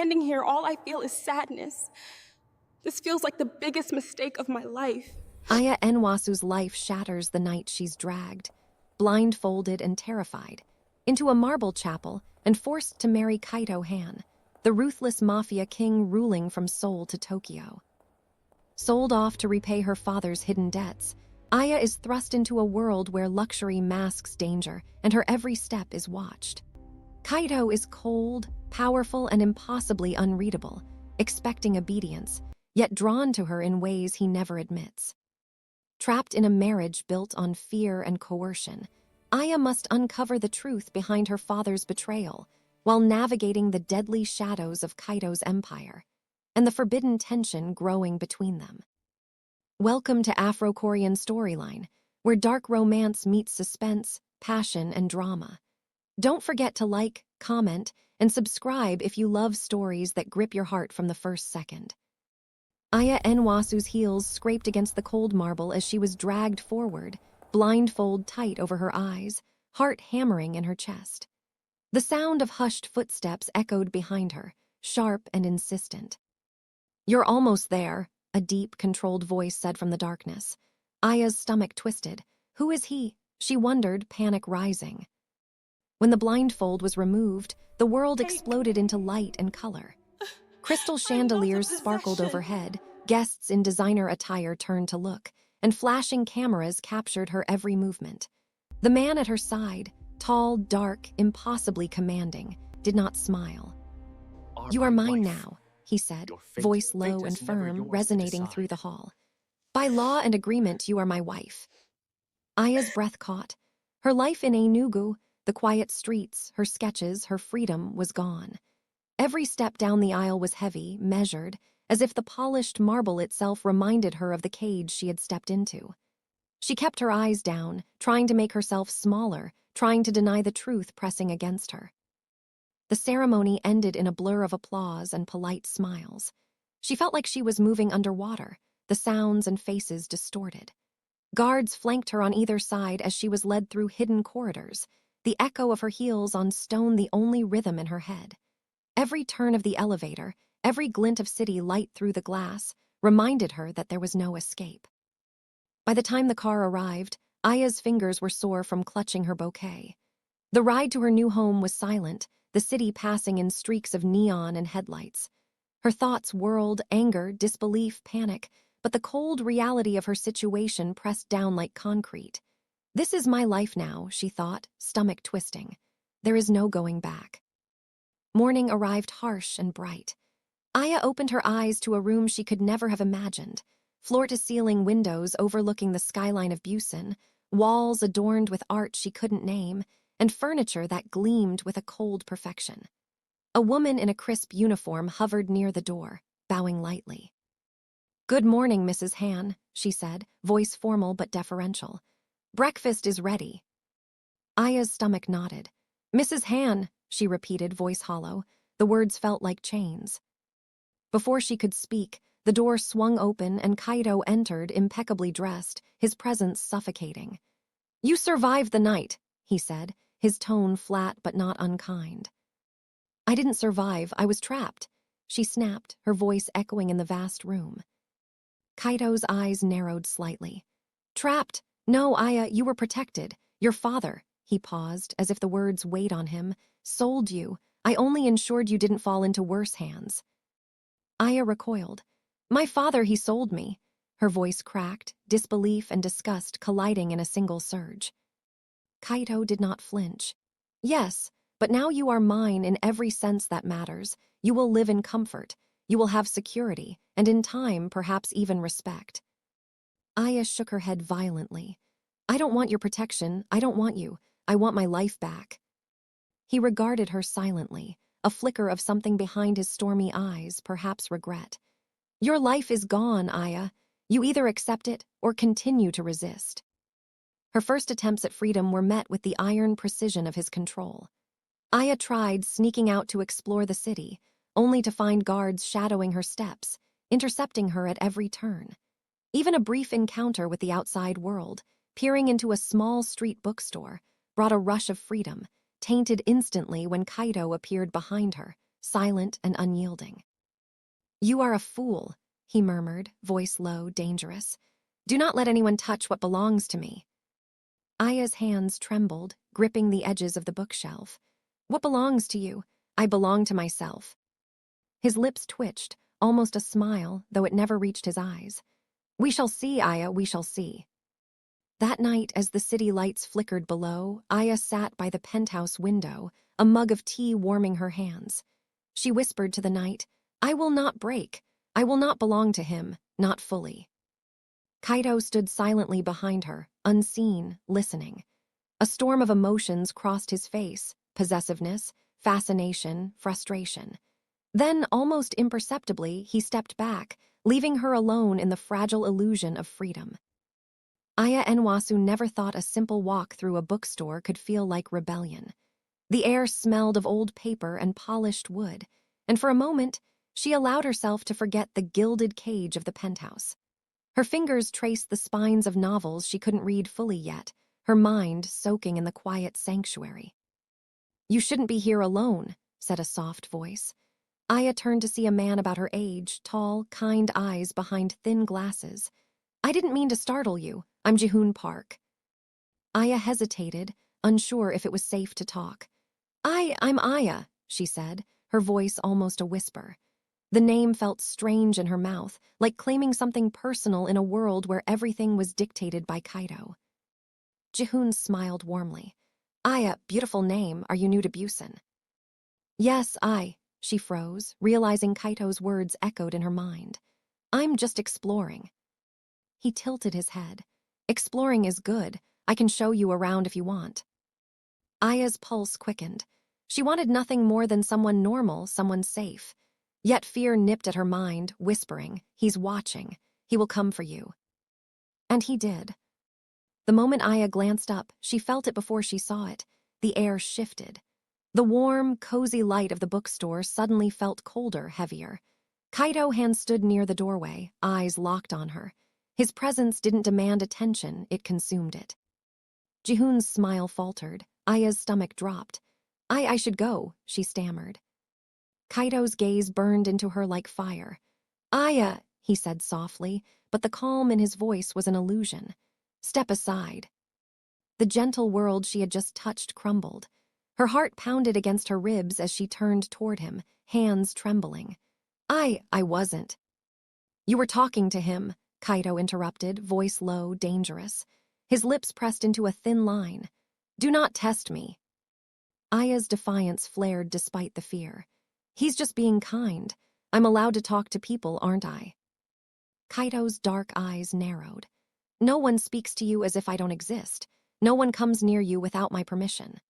Standing here, all I feel is sadness. This feels like the biggest mistake of my life. Aya Nwosu's life shatters the night she's dragged, blindfolded and terrified, into a marble chapel and forced to marry Kaito Han, the ruthless Mafia king ruling from Seoul to Tokyo. Sold off to repay her father's hidden debts, Aya is thrust into a world where luxury masks danger and her every step is watched. Kaito is cold, powerful, and impossibly unreadable, expecting obedience, yet drawn to her in ways he never admits. Trapped in a marriage built on fear and coercion, Aya must uncover the truth behind her father's betrayal while navigating the deadly shadows of Kaito's empire and the forbidden tension growing between them. Welcome to Afrokorean Storyline, where dark romance meets suspense, passion, and drama. Don't forget to like, comment, and subscribe if you love stories that grip your heart from the first second. Aya Nwosu's heels scraped against the cold marble as she was dragged forward, blindfold tight over her eyes, heart hammering in her chest. The sound of hushed footsteps echoed behind her, sharp and insistent. "You're almost there," a deep, controlled voice said from the darkness. Aya's stomach twisted. Who is he? She wondered, panic rising. When the blindfold was removed, the world exploded into light and color. Crystal chandeliers sparkled overhead, guests in designer attire turned to look, and flashing cameras captured her every movement. The man at her side, tall, dark, impossibly commanding, did not smile. "You are mine now," he said, voice low and firm, resonating through the hall. "By law and agreement, you are my wife." Aya's breath caught. Her life in Enugu, the quiet streets, her sketches, her freedom was gone. Every step down the aisle was heavy, measured, as if the polished marble itself reminded her of the cage she had stepped into. She kept her eyes down, trying to make herself smaller, trying to deny the truth pressing against her. The ceremony ended in a blur of applause and polite smiles. She felt like she was moving underwater, the sounds and faces distorted. Guards flanked her on either side as she was led through hidden corridors, the echo of her heels on stone the only rhythm in her head. Every turn of the elevator, every glint of city light through the glass, reminded her that there was no escape. By the time the car arrived, Aya's fingers were sore from clutching her bouquet. The ride to her new home was silent, the city passing in streaks of neon and headlights. Her thoughts whirled, anger, disbelief, panic, but the cold reality of her situation pressed down like concrete. "This is my life now," she thought, stomach twisting. "There is no going back." Morning arrived harsh and bright. Aya opened her eyes to a room she could never have imagined. Floor-to-ceiling windows overlooking the skyline of Busan, walls adorned with art she couldn't name, and furniture that gleamed with a cold perfection. A woman in a crisp uniform hovered near the door, bowing lightly. "Good morning, Mrs. Han," she said, voice formal but deferential. "Breakfast is ready." Aya's stomach nodded. "Mrs. Han," she repeated, voice hollow. The words felt like chains. Before she could speak, the door swung open and Kaito entered, impeccably dressed, his presence suffocating. "You survived the night," he said, his tone flat but not unkind. "I didn't survive, I was trapped," she snapped, her voice echoing in the vast room. Kaito's eyes narrowed slightly. "Trapped? No, Aya, you were protected. Your father," he paused, as if the words weighed on him, "sold you. I only ensured you didn't fall into worse hands." Aya recoiled. "My father, he sold me." Her voice cracked, disbelief and disgust colliding in a single surge. Kaito did not flinch. "Yes, but now you are mine in every sense that matters. You will live in comfort. You will have security, and in time, perhaps even respect." Aya shook her head violently. "I don't want your protection. I don't want you. I want my life back." He regarded her silently, a flicker of something behind his stormy eyes, perhaps regret. "Your life is gone, Aya. You either accept it or continue to resist." Her first attempts at freedom were met with the iron precision of his control. Aya tried sneaking out to explore the city, only to find guards shadowing her steps, intercepting her at every turn. Even a brief encounter with the outside world, peering into a small street bookstore, brought a rush of freedom, tainted instantly when Kaito appeared behind her, silent and unyielding. "You are a fool," he murmured, voice low, dangerous. "Do not let anyone touch what belongs to me." Aya's hands trembled, gripping the edges of the bookshelf. "What belongs to you? I belong to myself." His lips twitched, almost a smile, though it never reached his eyes. "We shall see, Aya, we shall see." That night, as the city lights flickered below, Aya sat by the penthouse window, a mug of tea warming her hands. She whispered to the night, "I will not break. I will not belong to him, not fully." Kaito stood silently behind her, unseen, listening. A storm of emotions crossed his face: possessiveness, fascination, frustration. Then, almost imperceptibly, he stepped back, leaving her alone in the fragile illusion of freedom. Aya Nwosu never thought a simple walk through a bookstore could feel like rebellion. The air smelled of old paper and polished wood, and for a moment, she allowed herself to forget the gilded cage of the penthouse. Her fingers traced the spines of novels she couldn't read fully yet, her mind soaking in the quiet sanctuary. "You shouldn't be here alone," said a soft voice. Aya turned to see a man about her age, tall, kind eyes behind thin glasses. "I didn't mean to startle you. I'm Jihoon Park." Aya hesitated, unsure if it was safe to talk. I'm Aya," she said, her voice almost a whisper. The name felt strange in her mouth, like claiming something personal in a world where everything was dictated by Kaito. Jihoon smiled warmly. "Aya, beautiful name. Are you new to Busan?" "Yes, she froze, realizing Kaito's words echoed in her mind. "I'm just exploring." He tilted his head. "Exploring is good. I can show you around if you want." Aya's pulse quickened. She wanted nothing more than someone normal, someone safe. Yet fear nipped at her mind, whispering, "He's watching. He will come for you." And he did. The moment Aya glanced up, she felt it before she saw it. The air shifted. The warm, cozy light of the bookstore suddenly felt colder, heavier. Kaito Han stood near the doorway, eyes locked on her. His presence didn't demand attention, it consumed it. Jihoon's smile faltered. Aya's stomach dropped. I should go," she stammered. Kaito's gaze burned into her like fire. "Aya," he said softly, but the calm in his voice was an illusion. "Step aside." The gentle world she had just touched crumbled. Her heart pounded against her ribs as she turned toward him, hands trembling. I wasn't." "You were talking to him," Kaito interrupted, voice low, dangerous. His lips pressed into a thin line. "Do not test me." Aya's defiance flared despite the fear. "He's just being kind. I'm allowed to talk to people, aren't I?" Kaito's dark eyes narrowed. "No one speaks to you as if I don't exist. No one comes near you without my permission."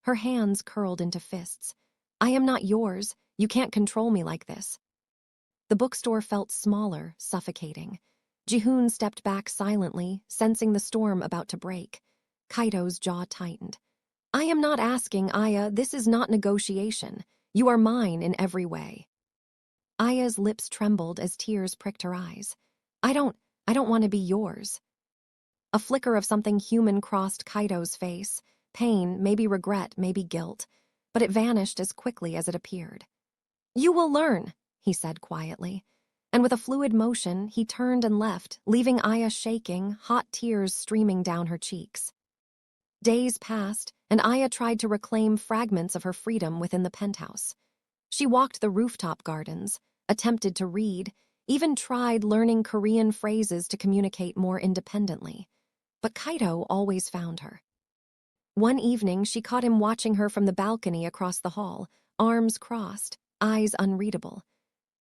Her hands curled into fists. "I am not yours. You can't control me like this." The bookstore felt smaller, suffocating. Jihoon stepped back silently, sensing the storm about to break. Kaito's jaw tightened. "I am not asking, Aya. This is not negotiation. You are mine in every way." Aya's lips trembled as tears pricked her eyes. I don't want to be yours." A flicker of something human crossed Kaito's face. Pain, maybe regret, maybe guilt. But it vanished as quickly as it appeared. "You will learn," he said quietly. And with a fluid motion, he turned and left, leaving Aya shaking, hot tears streaming down her cheeks. Days passed, and Aya tried to reclaim fragments of her freedom within the penthouse. She walked the rooftop gardens, attempted to read, even tried learning Korean phrases to communicate more independently. But Kaito always found her. One evening, she caught him watching her from the balcony across the hall, arms crossed, eyes unreadable.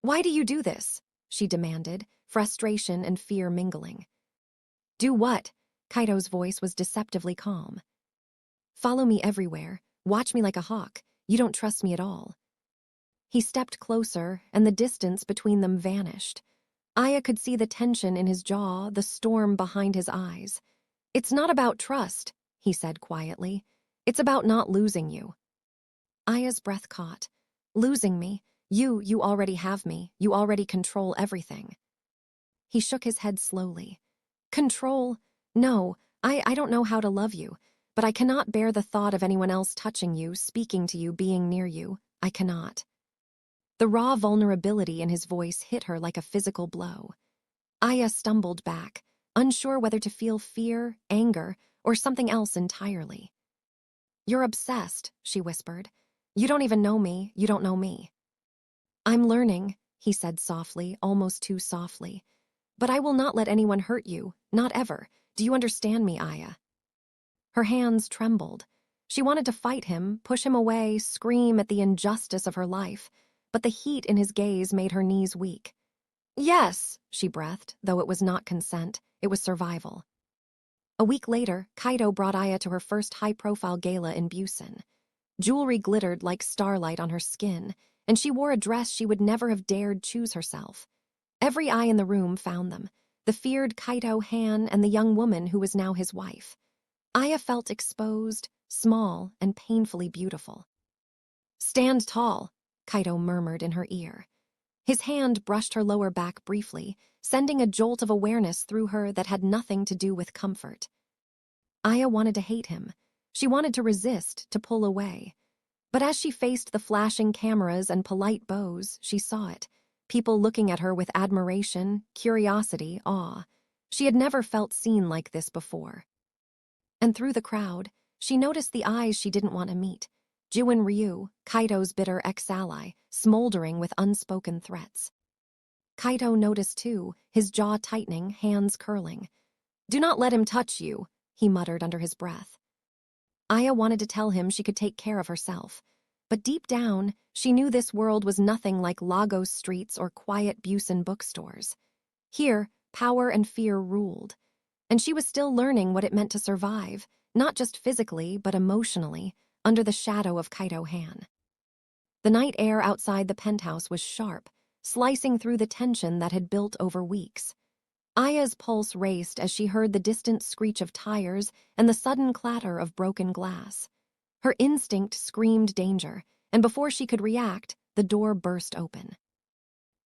"Why do you do this?" she demanded, frustration and fear mingling. "Do what?" Kaito's voice was deceptively calm. "Follow me everywhere. Watch me like a hawk. You don't trust me at all." He stepped closer, and the distance between them vanished. Aya could see the tension in his jaw, the storm behind his eyes. "It's not about trust," he said quietly. "It's about not losing you." Aya's breath caught. "Losing me? You already have me. You already control everything." He shook his head slowly. "Control? No, I don't know how to love you, but I cannot bear the thought of anyone else touching you, speaking to you, being near you. I cannot." The raw vulnerability in his voice hit her like a physical blow. Aya stumbled back, unsure whether to feel fear, anger, or something else entirely. "You're obsessed," she whispered. "You don't even know me, you don't know me." "I'm learning," he said softly, almost too softly. "But I will not let anyone hurt you, not ever. Do you understand me, Aya?" Her hands trembled. She wanted to fight him, push him away, scream at the injustice of her life, but the heat in his gaze made her knees weak. "Yes," she breathed, though it was not consent, it was survival. A week later, Kaito brought Aya to her first high-profile gala in Busan. Jewelry glittered like starlight on her skin, and she wore a dress she would never have dared choose herself. Every eye in the room found them, the feared Kaito Han and the young woman who was now his wife. Aya felt exposed, small, and painfully beautiful. "Stand tall," Kaito murmured in her ear. His hand brushed her lower back briefly, sending a jolt of awareness through her that had nothing to do with comfort. Aya wanted to hate him. She wanted to resist, to pull away. But as she faced the flashing cameras and polite bows, she saw it. People looking at her with admiration, curiosity, awe. She had never felt seen like this before. And through the crowd, she noticed the eyes she didn't want to meet. Jiwon Ryu, Kaito's bitter ex-ally, smoldering with unspoken threats. Kaito noticed too, his jaw tightening, hands curling. "Do not let him touch you," he muttered under his breath. Aya wanted to tell him she could take care of herself. But deep down, she knew this world was nothing like Lagos streets or quiet Busan bookstores. Here, power and fear ruled. And she was still learning what it meant to survive, not just physically, but emotionally, under the shadow of Kaito Han. The night air outside the penthouse was sharp, slicing through the tension that had built over weeks. Aya's pulse raced as she heard the distant screech of tires and the sudden clatter of broken glass. Her instinct screamed danger, and before she could react, the door burst open.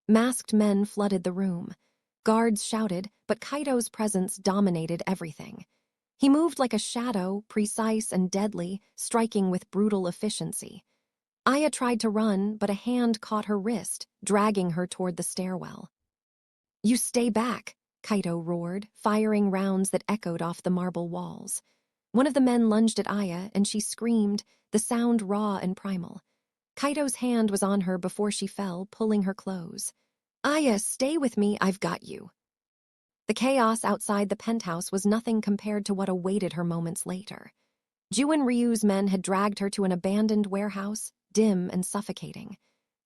Masked men flooded the room. Guards shouted, but Kaito's presence dominated everything. He moved like a shadow, precise and deadly, striking with brutal efficiency. Aya tried to run, but a hand caught her wrist, dragging her toward the stairwell. "You stay back," Kaito roared, firing rounds that echoed off the marble walls. One of the men lunged at Aya, and she screamed, the sound raw and primal. Kaito's hand was on her before she fell, pulling her close. "Aya, stay with me, I've got you." The chaos outside the penthouse was nothing compared to what awaited her moments later. Jiwon Ryu's men had dragged her to an abandoned warehouse, dim and suffocating.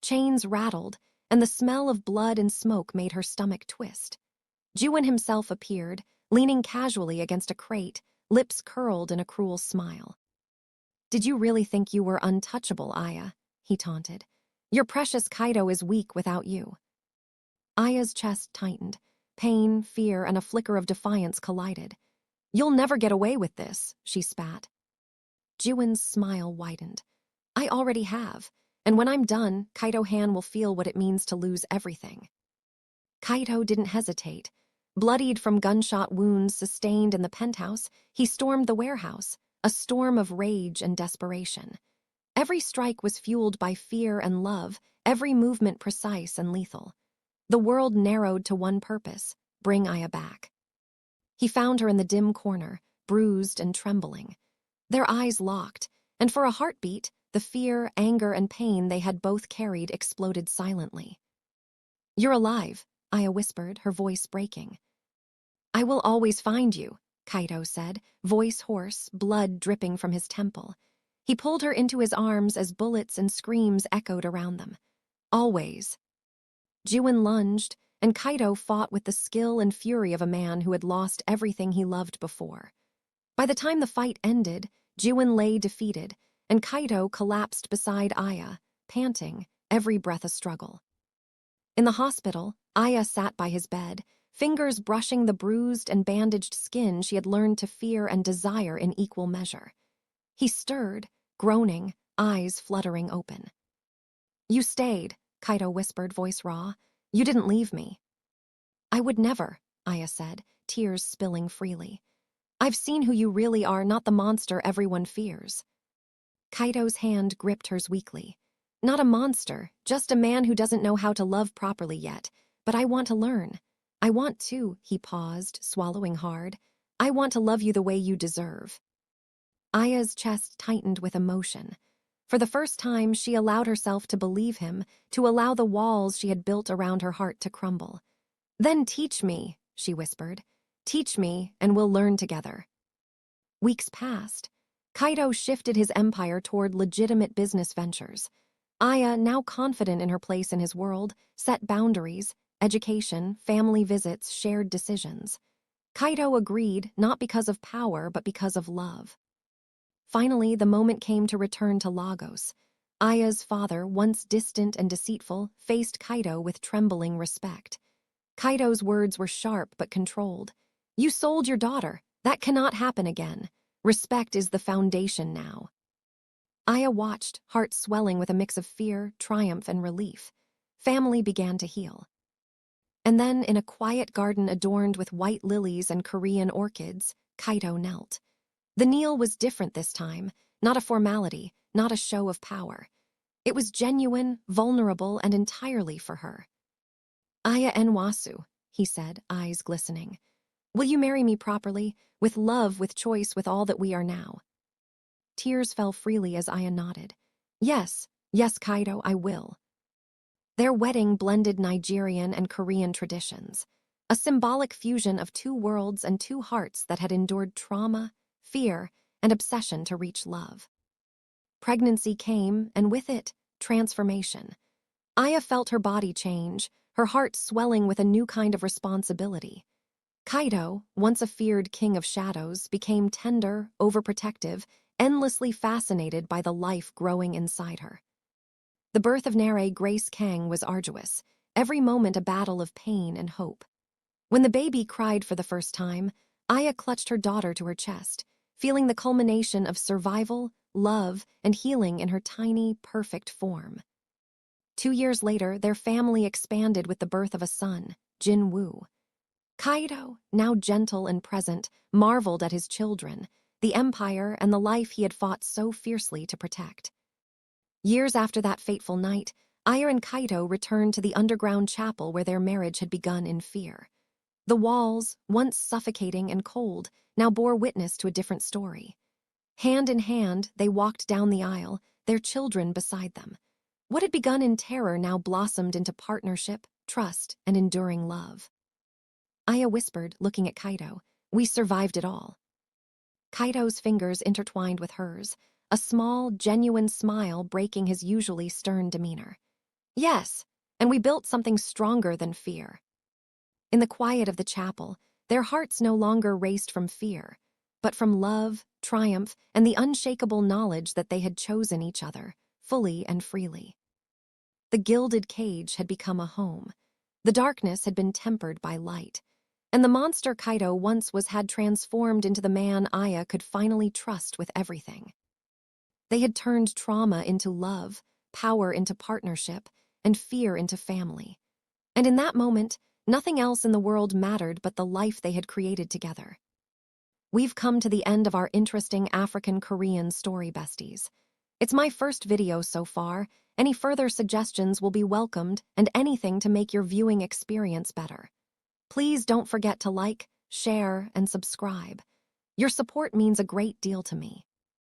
Chains rattled, and the smell of blood and smoke made her stomach twist. Jiwon himself appeared, leaning casually against a crate, lips curled in a cruel smile. "Did you really think you were untouchable, Aya?" he taunted. "Your precious Kaito is weak without you." Aya's chest tightened. Pain, fear, and a flicker of defiance collided. "You'll never get away with this," she spat. Jiwon's smile widened. "I already have, and when I'm done, Kaito Han will feel what it means to lose everything." Kaito didn't hesitate. Bloodied from gunshot wounds sustained in the penthouse, he stormed the warehouse, a storm of rage and desperation. Every strike was fueled by fear and love, every movement precise and lethal. The world narrowed to one purpose: bring Aya back. He found her in the dim corner, bruised and trembling. Their eyes locked, and for a heartbeat, the fear, anger, and pain they had both carried exploded silently. "You're alive," Aya whispered, her voice breaking. "I will always find you," Kaito said, voice hoarse, blood dripping from his temple. He pulled her into his arms as bullets and screams echoed around them. "Always." Jiwon lunged, and Kaito fought with the skill and fury of a man who had lost everything he loved before. By the time the fight ended, Jiwon lay defeated, and Kaito collapsed beside Aya, panting, every breath a struggle. In the hospital, Aya sat by his bed, fingers brushing the bruised and bandaged skin she had learned to fear and desire in equal measure. He stirred, groaning, eyes fluttering open. "You stayed," Kaito whispered, voice raw. "You didn't leave me." "I would never," Aya said, tears spilling freely. "I've seen who you really are, not the monster everyone fears." Kaito's hand gripped hers weakly. Not a monster, just a man who doesn't know how to love properly yet. But I want to learn. I want to, he paused, swallowing hard. I want to love you the way you deserve. Aya's chest tightened with emotion. For the first time, she allowed herself to believe him, to allow the walls she had built around her heart to crumble. Then teach me, she whispered. Teach me, and we'll learn together. Weeks passed. Kaito shifted his empire toward legitimate business ventures. Aya, now confident in her place in his world, set boundaries, education, family visits, shared decisions. Kaito agreed, not because of power, but because of love. Finally, the moment came to return to Lagos. Aya's father, once distant and deceitful, faced Kaito with trembling respect. Kaito's words were sharp but controlled. You sold your daughter. That cannot happen again. Respect is the foundation now. Aya watched, heart swelling with a mix of fear, triumph, and relief. Family began to heal. And then, in a quiet garden adorned with white lilies and Korean orchids, Kaito knelt. The kneel was different this time, not a formality, not a show of power. It was genuine, vulnerable, and entirely for her. Aya Nwosu, he said, eyes glistening. Will you marry me properly, with love, with choice, with all that we are now? Tears fell freely as Aya nodded. Yes, Kaito, I will. Their wedding blended Nigerian and Korean traditions, a symbolic fusion of two worlds and two hearts that had endured trauma, fear, and obsession to reach love. Pregnancy came, and with it, transformation. Aya felt her body change, her heart swelling with a new kind of responsibility. Kaito, once a feared king of shadows, became tender, overprotective, endlessly fascinated by the life growing inside her. The birth of Nere Grace Kang was arduous, every moment a battle of pain and hope. When the baby cried for the first time, Aya clutched her daughter to her chest, feeling the culmination of survival, love, and healing in her tiny, perfect form. 2 years later, their family expanded with the birth of a son, Jin Woo. Kaito, now gentle and present, marveled at his children, the empire and the life he had fought so fiercely to protect. Years after that fateful night, Aya and Kaito returned to the underground chapel where their marriage had begun in fear. The walls, once suffocating and cold, now bore witness to a different story. Hand in hand, they walked down the aisle, their children beside them. What had begun in terror now blossomed into partnership, trust, and enduring love. Aya whispered, looking at Kaito, "We survived it all." Kaito's fingers intertwined with hers, a small, genuine smile breaking his usually stern demeanor. "Yes, and we built something stronger than fear." In the quiet of the chapel, their hearts no longer raced from fear, but from love, triumph, and the unshakable knowledge that they had chosen each other, fully and freely. The gilded cage had become a home. The darkness had been tempered by light, and the monster Kaito once was had transformed into the man Aya could finally trust with everything. They had turned trauma into love, power into partnership, and fear into family. And in that moment, nothing else in the world mattered but the life they had created together. We've come to the end of our interesting African-Korean story, besties. It's my first video so far. Any further suggestions will be welcomed, and anything to make your viewing experience better. Please don't forget to like, share, and subscribe. Your support means a great deal to me.